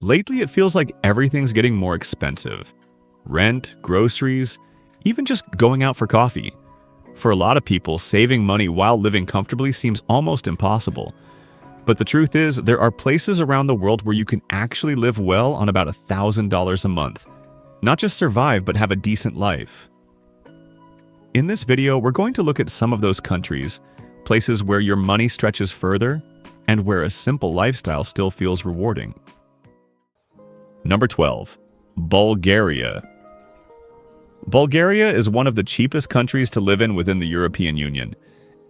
Lately, it feels like everything's getting more expensive. Rent, groceries, even just going out for coffee. For a lot of people, saving money while living comfortably seems almost impossible. But the truth is, there are places around the world where you can actually live well on about $1,000 a month. Not just survive, but have a decent life. In this video, we're going to look at some of those countries, places where your money stretches further, and where a simple lifestyle still feels rewarding. Number 12. Bulgaria. Bulgaria is one of the cheapest countries to live in within the European Union,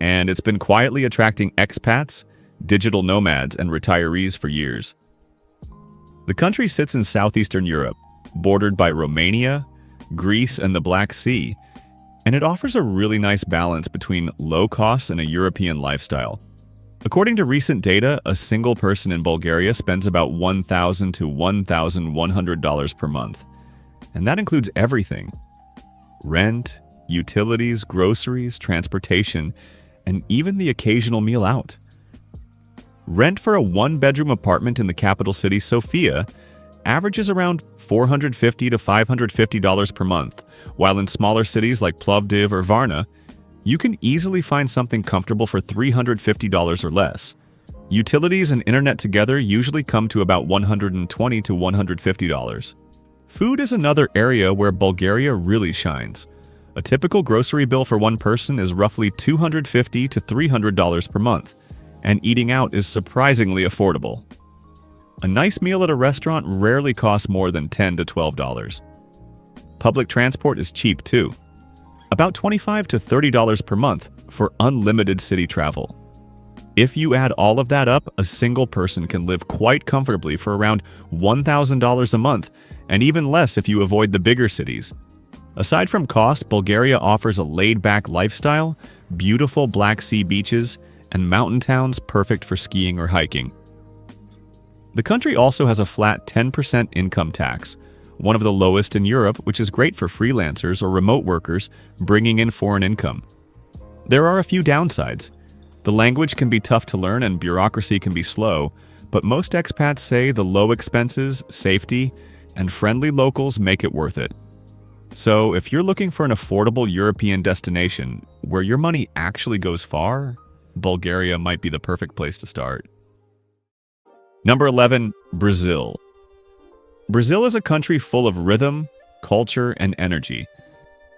and it's been quietly attracting expats, digital nomads, and retirees for years. The country sits in southeastern Europe, bordered by Romania, Greece, and the Black Sea, and it offers a really nice balance between low costs and a European lifestyle. According to recent data, a single person in Bulgaria spends about $1,000 to $1,100 per month, and that includes everything: rent, utilities, groceries, transportation, and even the occasional meal out. Rent for a one-bedroom apartment in the capital city, Sofia, averages around $450 to $550 per month, while in smaller cities like Plovdiv or Varna, you can easily find something comfortable for $350 or less. Utilities and internet together usually come to about $120 to $150. Food is another area where Bulgaria really shines. A typical grocery bill for one person is roughly $250 to $300 per month, and eating out is surprisingly affordable. A nice meal at a restaurant rarely costs more than $10 to $12. Public transport is cheap too, about $25 to $30 per month for unlimited city travel. If you add all of that up, a single person can live quite comfortably for around $1,000 a month, and even less if you avoid the bigger cities. Aside from cost, Bulgaria offers a laid-back lifestyle, beautiful Black Sea beaches, and mountain towns perfect for skiing or hiking. The country also has a flat 10% income tax, one of the lowest in Europe, which is great for freelancers or remote workers bringing in foreign income. There are a few downsides. The language can be tough to learn and bureaucracy can be slow, but most expats say the low expenses, safety, and friendly locals make it worth it. So if you're looking for an affordable European destination where your money actually goes far, Bulgaria might be the perfect place to start. Number 11. Brazil. Brazil is a country full of rhythm, culture, and energy.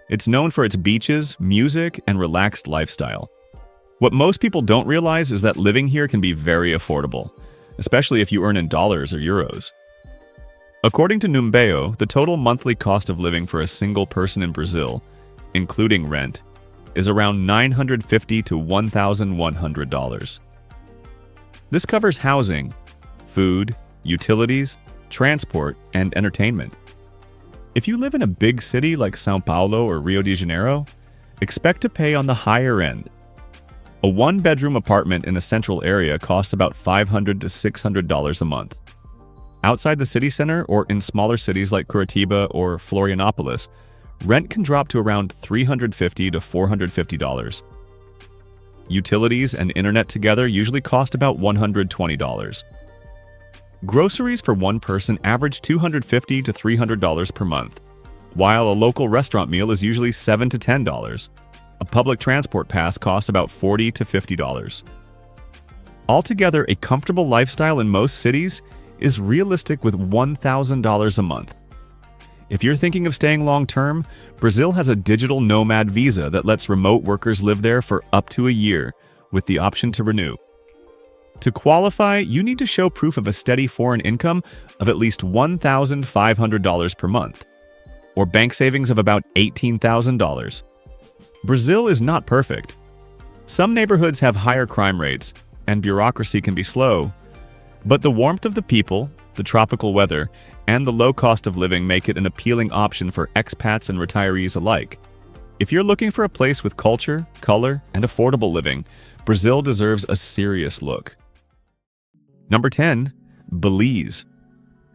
It's known for its beaches, music, and relaxed lifestyle. What most people don't realize is that living here can be very affordable, especially if you earn in dollars or euros. According to Numbeo, the total monthly cost of living for a single person in Brazil, including rent, is around $950 to $1,100. This covers housing, food, utilities, transport, and entertainment. If you live in a big city like São Paulo or Rio de Janeiro, expect to pay on the higher end. A one-bedroom apartment in a central area costs about $500 to $600 a month. Outside the city center or in smaller cities like Curitiba or Florianopolis, rent can drop to around $350 to $450. Utilities and internet together usually cost about $120. Groceries for one person average $250 to $300 per month, while a local restaurant meal is usually $7 to $10. A public transport pass costs about $40 to $50. Altogether, a comfortable lifestyle in most cities is realistic with $1,000 a month. If you're thinking of staying long-term, Brazil has a digital nomad visa that lets remote workers live there for up to a year, with the option to renew. To qualify, you need to show proof of a steady foreign income of at least $1,500 per month, or bank savings of about $18,000. Brazil is not perfect. Some neighborhoods have higher crime rates, and bureaucracy can be slow, but the warmth of the people, the tropical weather, and the low cost of living make it an appealing option for expats and retirees alike. If you're looking for a place with culture, color, and affordable living, Brazil deserves a serious look. Number 10. Belize.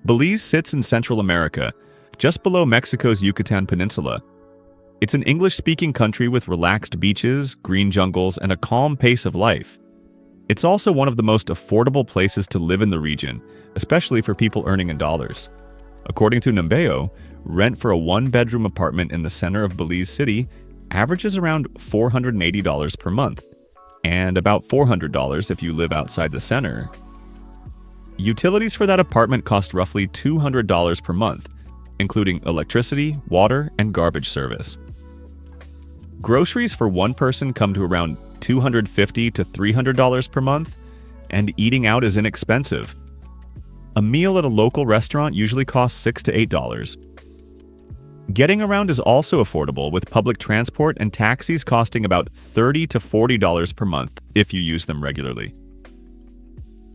Belize sits in Central America, just below Mexico's Yucatan Peninsula. It's an English-speaking country with relaxed beaches, green jungles, and a calm pace of life. It's also one of the most affordable places to live in the region, especially for people earning in dollars. According to Numbeo, rent for a one-bedroom apartment in the center of Belize City averages around $480 per month, and about $400 if you live outside the center. Utilities for that apartment cost roughly $200 per month, including electricity, water, and garbage service. Groceries for one person come to around $250 to $300 per month, and eating out is inexpensive. A meal at a local restaurant usually costs $6 to $8. Getting around is also affordable, with public transport and taxis costing about $30 to $40 per month if you use them regularly.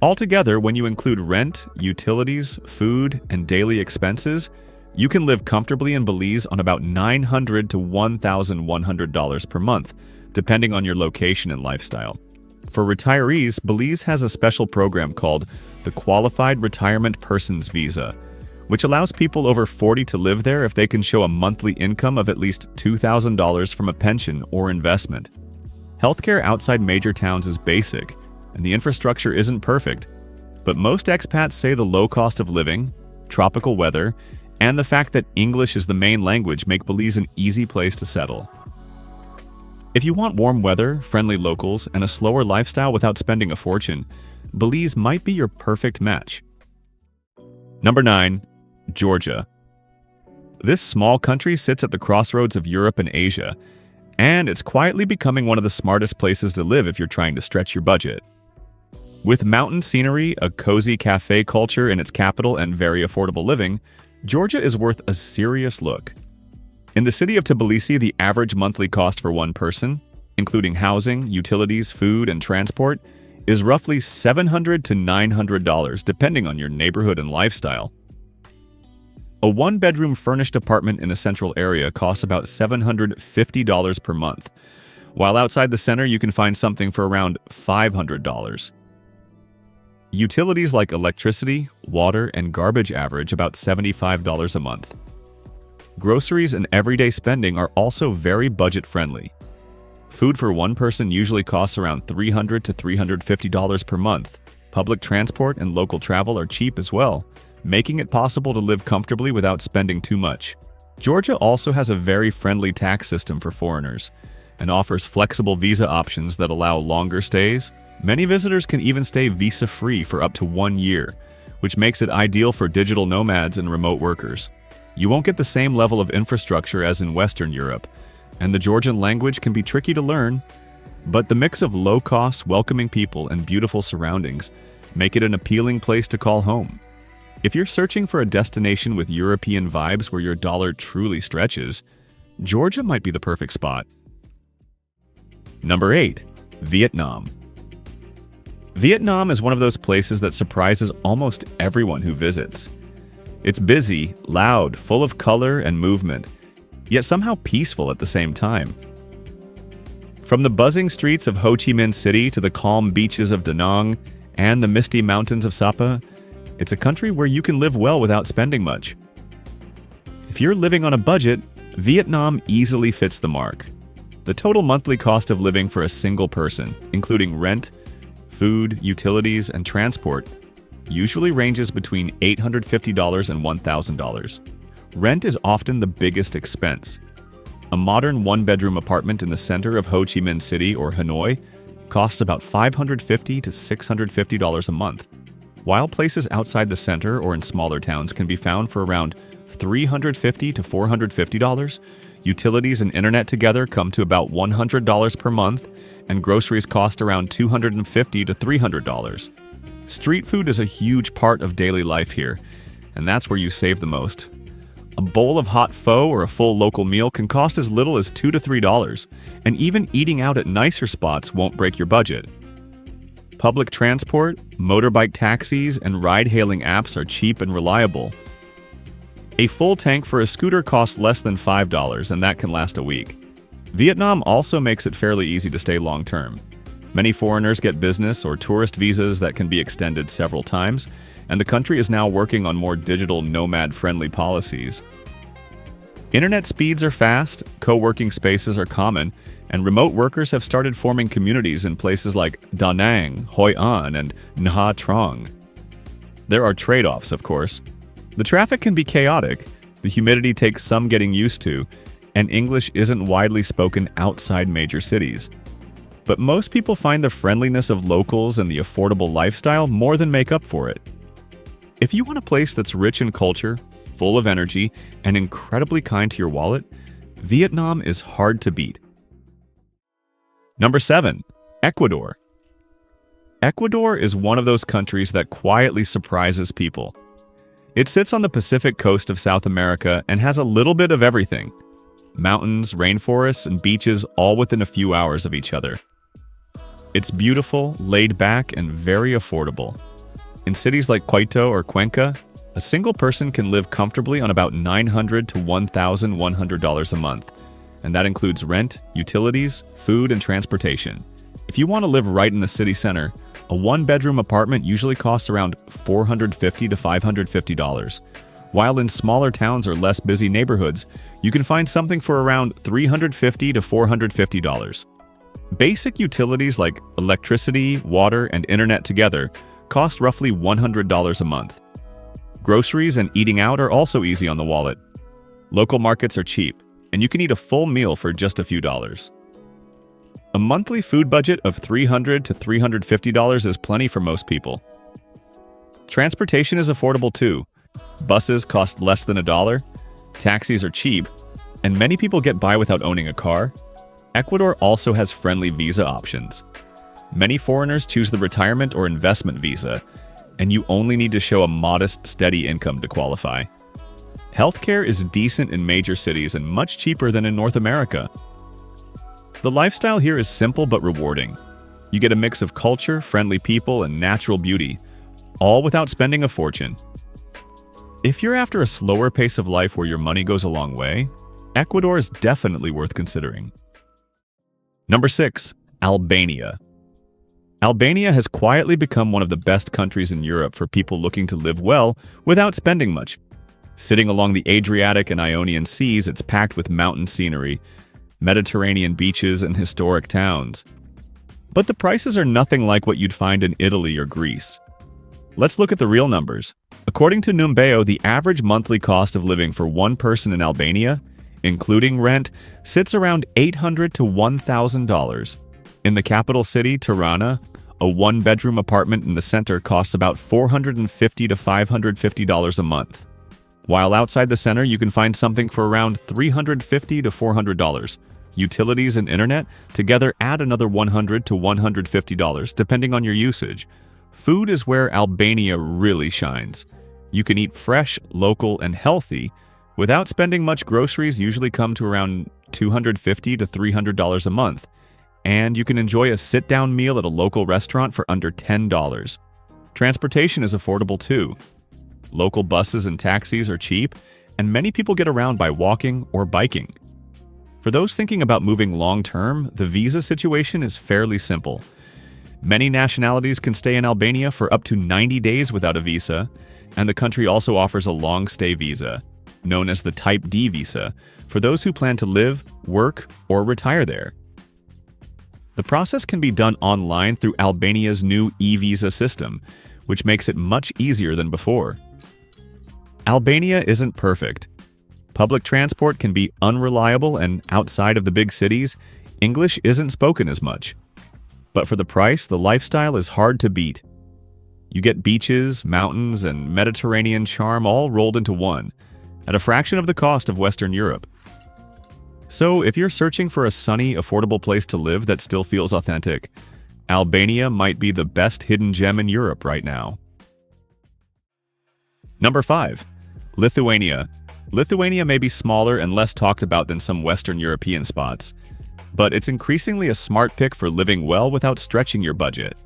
Altogether, when you include rent, utilities, food, and daily expenses, you can live comfortably in Belize on about $900 to $1,100 per month, depending on your location and lifestyle. For retirees, Belize has a special program called the Qualified Retirement Persons Visa, which allows people over 40 to live there if they can show a monthly income of at least $2,000 from a pension or investment. Healthcare outside major towns is basic, and the infrastructure isn't perfect, but most expats say the low cost of living, tropical weather, and the fact that English is the main language make Belize an easy place to settle. If you want warm weather, friendly locals, and a slower lifestyle without spending a fortune, Belize might be your perfect match. Number 9. Georgia. This small country sits at the crossroads of Europe and Asia, and it's quietly becoming one of the smartest places to live if you're trying to stretch your budget. With mountain scenery, a cozy cafe culture in its capital, and very affordable living, Georgia is worth a serious look. In the city of Tbilisi, the average monthly cost for one person, including housing, utilities, food, and transport, is roughly $700 to $900, depending on your neighborhood and lifestyle. A one-bedroom furnished apartment in a central area costs about $750 per month, while outside the center you can find something for around $500. Utilities like electricity, water, and garbage average about $75 a month. Groceries and everyday spending are also very budget-friendly. Food for one person usually costs around $300 to $350 per month. Public transport and local travel are cheap as well, making it possible to live comfortably without spending too much. Georgia also has a very friendly tax system for foreigners and offers flexible visa options that allow longer stays. Many visitors can even stay visa-free for up to 1 year, which makes it ideal for digital nomads and remote workers. You won't get the same level of infrastructure as in Western Europe, and the Georgian language can be tricky to learn, but the mix of low-cost, welcoming people and beautiful surroundings make it an appealing place to call home. If you're searching for a destination with European vibes where your dollar truly stretches, Georgia might be the perfect spot. Number 8. Vietnam. Vietnam is one of those places that surprises almost everyone who visits. It's busy, loud, full of color and movement, yet somehow peaceful at the same time. From the buzzing streets of Ho Chi Minh City to the calm beaches of Da Nang and the misty mountains of Sapa, it's a country where you can live well without spending much. If you're living on a budget, Vietnam easily fits the mark. The total monthly cost of living for a single person, including rent, food, utilities, and transport, usually ranges between $850 and $1,000. Rent is often the biggest expense. A modern one-bedroom apartment in the center of Ho Chi Minh City or Hanoi costs about $550 to $650 a month, while places outside the center or in smaller towns can be found for around $350 to $450. Utilities and internet together come to about $100 per month, and groceries cost around $250 to $300. Street food is a huge part of daily life here, and that's where you save the most. A bowl of hot pho or a full local meal can cost as little as $2 to $3, and even eating out at nicer spots won't break your budget. Public transport, motorbike taxis, and ride-hailing apps are cheap and reliable. A full tank for a scooter costs less than $5, and that can last a week. Vietnam also makes it fairly easy to stay long-term. Many foreigners get business or tourist visas that can be extended several times, and the country is now working on more digital nomad-friendly policies. Internet speeds are fast, co-working spaces are common, and remote workers have started forming communities in places like Da Nang, Hoi An, and Nha Trang. There are trade-offs, of course. The traffic can be chaotic, the humidity takes some getting used to, and English isn't widely spoken outside major cities. But most people find the friendliness of locals and the affordable lifestyle more than make up for it. If you want a place that's rich in culture, full of energy, and incredibly kind to your wallet, Vietnam is hard to beat. Number 7. Ecuador. Ecuador is one of those countries that quietly surprises people. It sits on the Pacific coast of South America and has a little bit of everything. Mountains, rainforests, and beaches all within a few hours of each other. It's beautiful, laid back, and very affordable. In cities like Quito or Cuenca, a single person can live comfortably on about $900 to $1,100 a month, and that includes rent, utilities, food, and transportation. If you want to live right in the city center, a one-bedroom apartment usually costs around $450 to $550, while in smaller towns or less busy neighborhoods, you can find something for around $350 to $450. Basic utilities like electricity, water, and internet together cost roughly $100 a month. Groceries and eating out are also easy on the wallet. Local markets are cheap, and you can eat a full meal for just a few dollars. A monthly food budget of $300 to $350 is plenty for most people. Transportation is affordable too. Buses cost less than $1, taxis are cheap, and many people get by without owning a car. Ecuador also has friendly visa options. Many foreigners choose the retirement or investment visa, and you only need to show a modest, steady income to qualify. Healthcare is decent in major cities and much cheaper than in North America. The lifestyle here is simple but rewarding. You get a mix of culture, friendly people, and natural beauty, all without spending a fortune. If you're after a slower pace of life where your money goes a long way, Ecuador is definitely worth considering. Number 6. Albania. Albania has quietly become one of the best countries in Europe for people looking to live well without spending much. Sitting along the Adriatic and Ionian Seas, it's packed with mountain scenery, Mediterranean beaches, and historic towns. But the prices are nothing like what you'd find in Italy or Greece. Let's look at the real numbers. According to Numbeo, the average monthly cost of living for one person in Albania, including rent, sits around $800 to $1,000. In the capital city, Tirana, a one-bedroom apartment in the center costs about $450 to $550 a month. While outside the center, you can find something for around $350 to $400. Utilities and internet together add another $100 to $150, depending on your usage. Food is where Albania really shines. You can eat fresh, local, and healthy. Without spending much, groceries usually come to around $250 to $300 a month. And you can enjoy a sit-down meal at a local restaurant for under $10. Transportation is affordable too. Local buses and taxis are cheap, and many people get around by walking or biking. For those thinking about moving long-term, the visa situation is fairly simple. Many nationalities can stay in Albania for up to 90 days without a visa, and the country also offers a long-stay visa, known as the Type D visa, for those who plan to live, work, or retire there. The process can be done online through Albania's new e-visa system, which makes it much easier than before. Albania isn't perfect. Public transport can be unreliable, and outside of the big cities, English isn't spoken as much. But for the price, the lifestyle is hard to beat. You get beaches, mountains, and Mediterranean charm all rolled into one, at a fraction of the cost of Western Europe. So if you're searching for a sunny, affordable place to live that still feels authentic, Albania might be the best hidden gem in Europe right now. Number 5. Lithuania. Lithuania may be smaller and less talked about than some Western European spots, but it's increasingly a smart pick for living well without stretching your budget.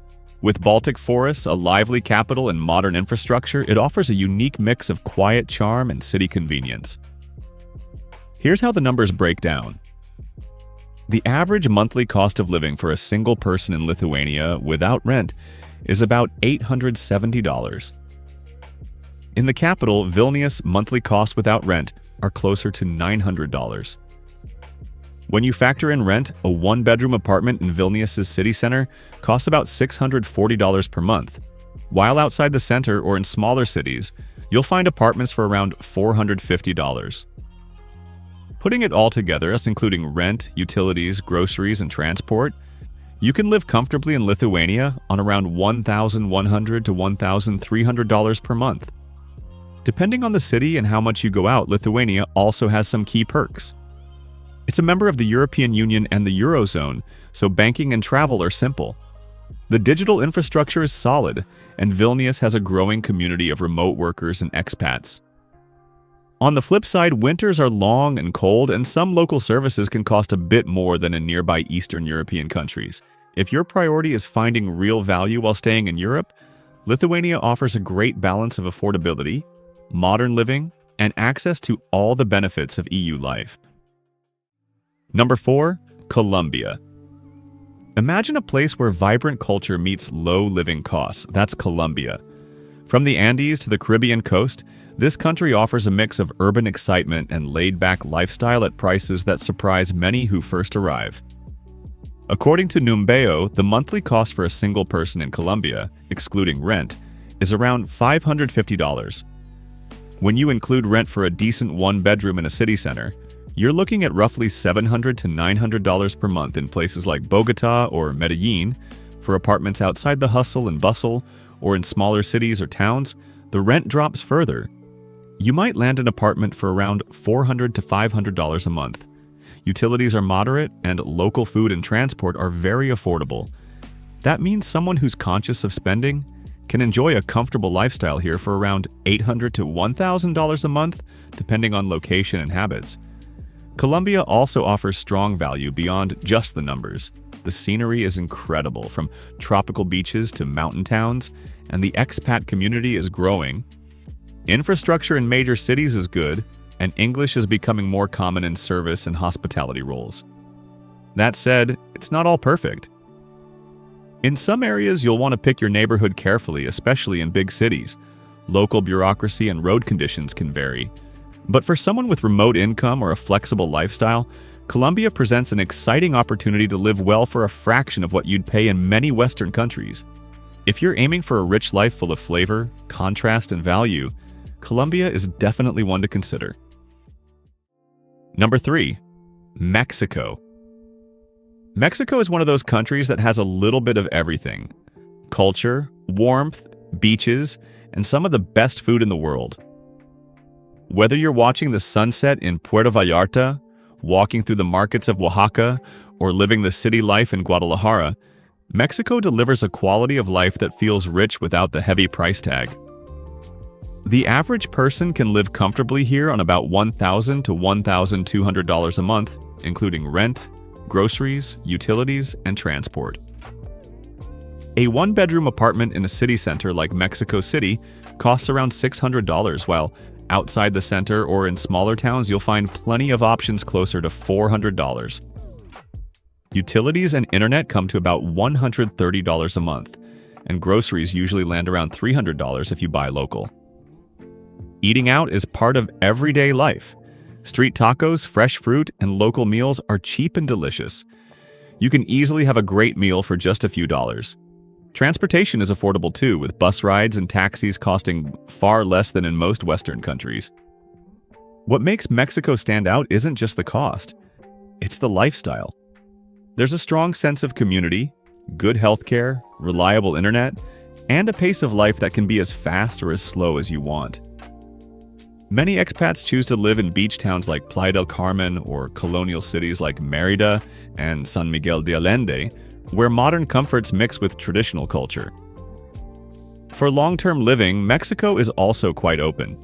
With Baltic forests, a lively capital, and modern infrastructure, it offers a unique mix of quiet charm and city convenience. Here's how the numbers break down. The average monthly cost of living for a single person in Lithuania without rent is about $870. In the capital, Vilnius, monthly costs without rent are closer to $900. When you factor in rent, a one-bedroom apartment in Vilnius's city center costs about $640 per month, while outside the center or in smaller cities, you'll find apartments for around $450. Putting it all together, us including rent, utilities, groceries, and transport, you can live comfortably in Lithuania on around $1,100 to $1,300 per month. Depending on the city and how much you go out, Lithuania also has some key perks. It's a member of the European Union and the Eurozone, so banking and travel are simple. The digital infrastructure is solid, and Vilnius has a growing community of remote workers and expats. On the flip side, winters are long and cold, and some local services can cost a bit more than in nearby Eastern European countries. If your priority is finding real value while staying in Europe, Lithuania offers a great balance of affordability, modern living, and access to all the benefits of EU life. Number 4. Colombia. Imagine a place where vibrant culture meets low living costs. That's Colombia. From the Andes to the Caribbean coast, this country offers a mix of urban excitement and laid-back lifestyle at prices that surprise many who first arrive. According to Numbeo, the monthly cost for a single person in Colombia, excluding rent, is around $550. When you include rent for a decent one-bedroom in a city center, you're looking at roughly $700 to $900 per month in places like Bogota or Medellin. For apartments outside the hustle and bustle, or in smaller cities or towns, the rent drops further. You might land an apartment for around $400 to $500 a month. Utilities are moderate, and local food and transport are very affordable. That means someone who's conscious of spending can enjoy a comfortable lifestyle here for around $800 to $1,000 a month, depending on location and habits. Colombia also offers strong value beyond just the numbers. The scenery is incredible, from tropical beaches to mountain towns, and the expat community is growing. Infrastructure in major cities is good, and English is becoming more common in service and hospitality roles. That said, it's not all perfect. In some areas, you'll want to pick your neighborhood carefully, especially in big cities. Local bureaucracy and road conditions can vary. But for someone with remote income or a flexible lifestyle, Colombia presents an exciting opportunity to live well for a fraction of what you'd pay in many Western countries. If you're aiming for a rich life full of flavor, contrast, and value, Colombia is definitely one to consider. Number 3. Mexico. Mexico is one of those countries that has a little bit of everything: culture, warmth, beaches, and some of the best food in the world. Whether you're watching the sunset in Puerto Vallarta, walking through the markets of Oaxaca, or living the city life in Guadalajara, Mexico delivers a quality of life that feels rich without the heavy price tag. The average person can live comfortably here on about $1,000 to $1,200 a month, including rent, groceries, utilities, and transport. A one-bedroom apartment in a city center like Mexico City costs around $600, while outside the center or in smaller towns, you'll find plenty of options closer to $400. Utilities and internet come to about $130 a month, and groceries usually land around $300 if you buy local. Eating out is part of everyday life. Street tacos, fresh fruit, and local meals are cheap and delicious. You can easily have a great meal for just a few dollars. Transportation is affordable too, with bus rides and taxis costing far less than in most Western countries. What makes Mexico stand out isn't just the cost, it's the lifestyle. There's a strong sense of community, good healthcare, reliable internet, and a pace of life that can be as fast or as slow as you want. Many expats choose to live in beach towns like Playa del Carmen or colonial cities like Mérida and San Miguel de Allende, where modern comforts mix with traditional culture. For long-term living, Mexico is also quite open.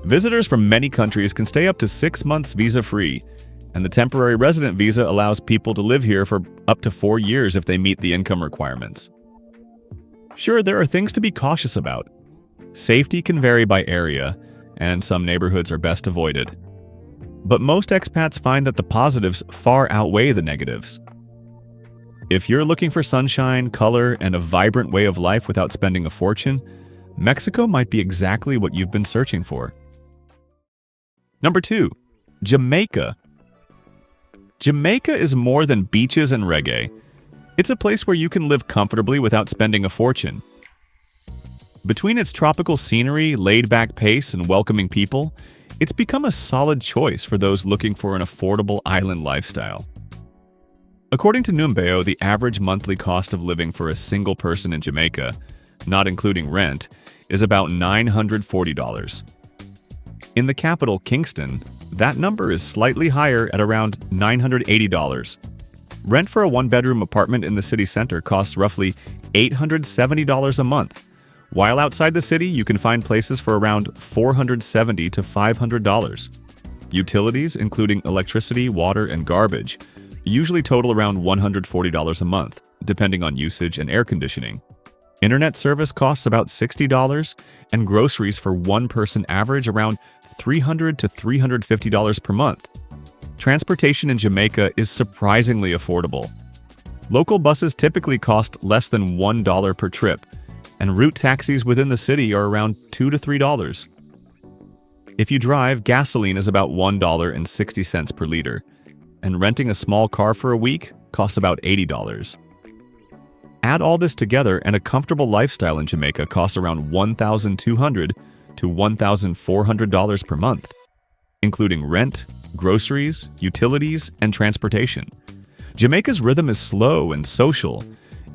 Visitors from many countries can stay up to 6 months visa-free, and the temporary resident visa allows people to live here for up to 4 years if they meet the income requirements. Sure, there are things to be cautious about. Safety can vary by area, and some neighborhoods are best avoided. But most expats find that the positives far outweigh the negatives. If you're looking for sunshine, color, and a vibrant way of life without spending a fortune, Mexico might be exactly what you've been searching for. Number 2. Jamaica. Jamaica is more than beaches and reggae. It's a place where you can live comfortably without spending a fortune. Between its tropical scenery, laid-back pace, and welcoming people, it's become a solid choice for those looking for an affordable island lifestyle. According to Numbeo, the average monthly cost of living for a single person in Jamaica, not including rent, is about $940. In the capital, Kingston, that number is slightly higher at around $980. Rent for a one-bedroom apartment in the city center costs roughly $870 a month, while outside the city you can find places for around $470 to $500. Utilities, including electricity, water, and garbage, usually total around $140 a month, depending on usage and air conditioning. Internet service costs about $60, and groceries for one person average around $300 to $350 per month. Transportation in Jamaica is surprisingly affordable. Local buses typically cost less than $1 per trip, and route taxis within the city are around $2 to $3. If you drive, gasoline is about $1.60 per liter, and renting a small car for a week costs about $80. Add all this together and a comfortable lifestyle in Jamaica costs around $1,200 to $1,400 per month, including rent, groceries, utilities, and transportation. Jamaica's rhythm is slow and social.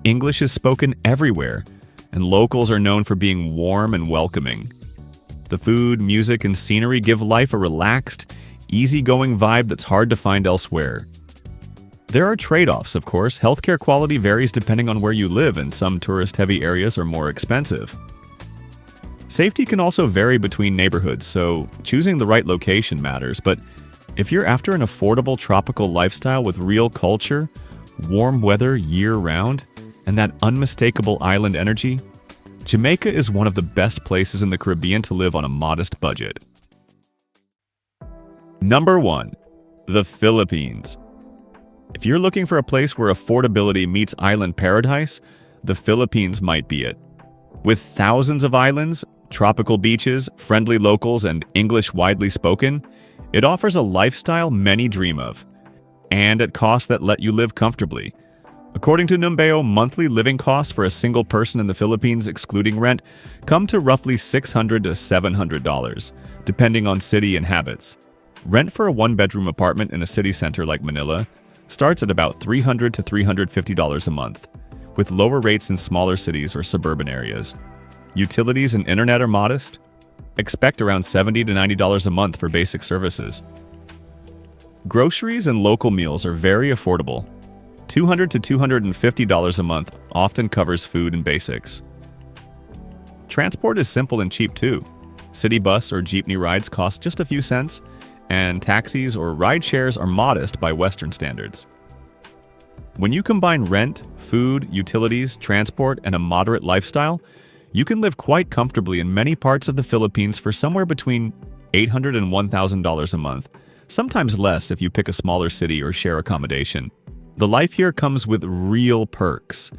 English is spoken everywhere, and locals are known for being warm and welcoming. The food, music, and scenery give life a relaxed, easygoing vibe that's hard to find elsewhere. There are trade-offs, of course. Healthcare quality varies depending on where you live, and some tourist-heavy areas are more expensive. Safety can also vary between neighborhoods, so choosing the right location matters. But if you're after an affordable tropical lifestyle with real culture, warm weather year-round, and that unmistakable island energy, Jamaica is one of the best places in the Caribbean to live on a modest budget. Number 1. The Philippines. If you're looking for a place where affordability meets island paradise, the Philippines might be it. With thousands of islands, tropical beaches, friendly locals, and English widely spoken, it offers a lifestyle many dream of, and at costs that let you live comfortably. According to Numbeo, monthly living costs for a single person in the Philippines, excluding rent, come to roughly $600 to $700, depending on city and habits. Rent for a one-bedroom apartment in a city center like Manila starts at about $300 to $350 a month, with lower rates in smaller cities or suburban areas. Utilities and internet are modest. Expect around $70 to $90 a month for basic services. Groceries and local meals are very affordable. $200 to $250 a month often covers food and basics. Transport is simple and cheap too. City bus or jeepney rides cost just a few cents, and taxis or ride shares are modest by Western standards. When you combine rent, food, utilities, transport, and a moderate lifestyle, you can live quite comfortably in many parts of the Philippines for somewhere between $800 and $1,000 a month, sometimes less if you pick a smaller city or share accommodation. The life here comes with real perks: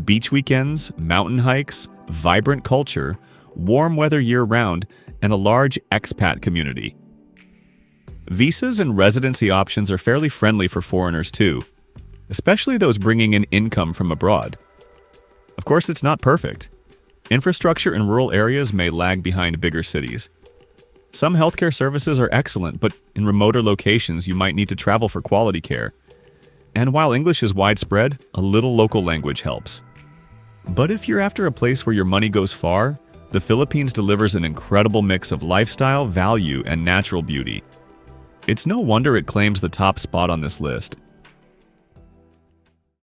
beach weekends, mountain hikes, vibrant culture, warm weather year-round, and a large expat community. Visas and residency options are fairly friendly for foreigners too, especially those bringing in income from abroad. Of course, it's not perfect. Infrastructure in rural areas may lag behind bigger cities. Some healthcare services are excellent, but in remoter locations you might need to travel for quality care. And while English is widespread, a little local language helps. But if you're after a place where your money goes far, the Philippines delivers an incredible mix of lifestyle, value, and natural beauty. It's no wonder it claims the top spot on this list,